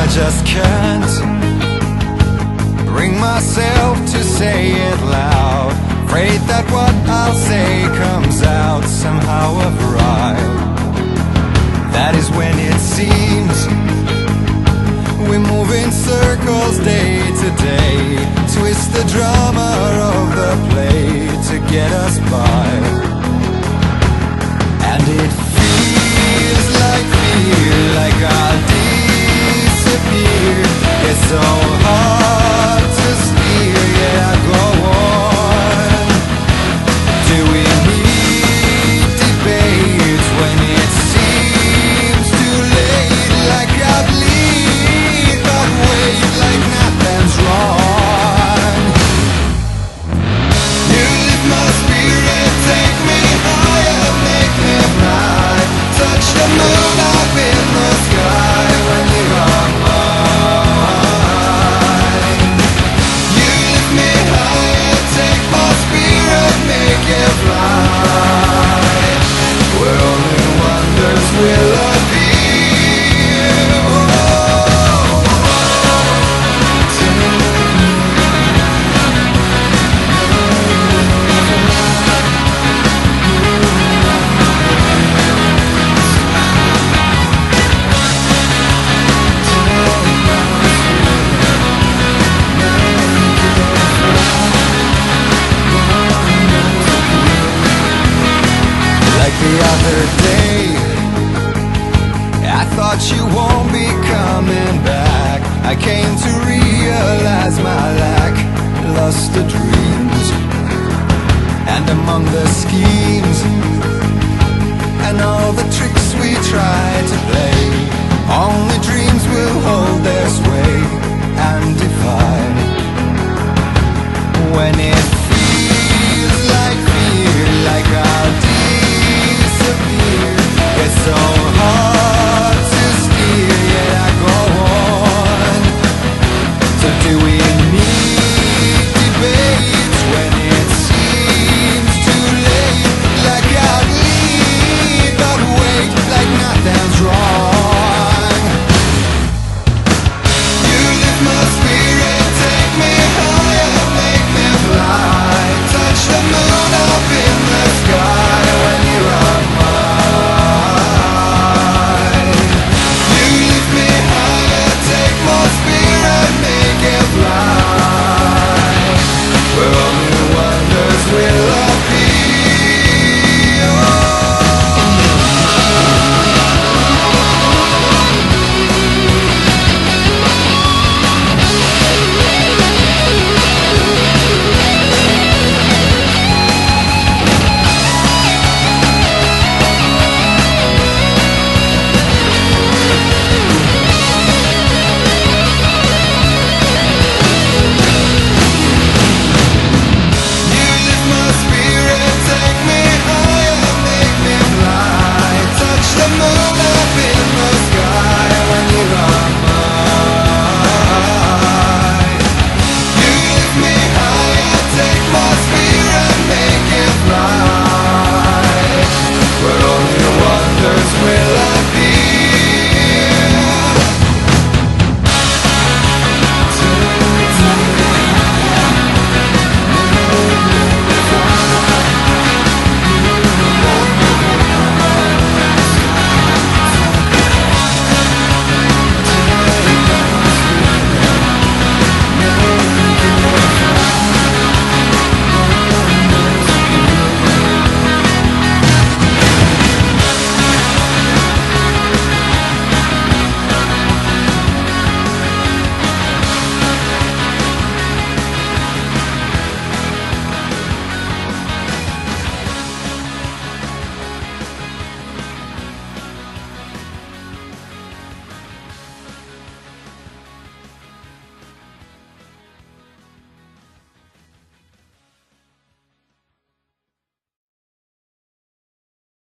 just can't bring myself to say it loud. Afraid that what I'll say comes out somehow of right. That is when it seems we move in circles day to day, twist the drama of the play to get us by. And it feels like fear, like I'll disappear. It's so hard to steer, yeah, go on. Do we need debates when it seems too late? Like I bleed, but wait, like nothing's wrong. You lift my spirit, take me higher, make me fly. Touch the moon up in the sky when you are mine. You lift me higher, take my spirit, make it fly. Where only wonders will appear. The other day, I thought you won't be coming back. I came to realize my lack, lost the dreams. And among the schemes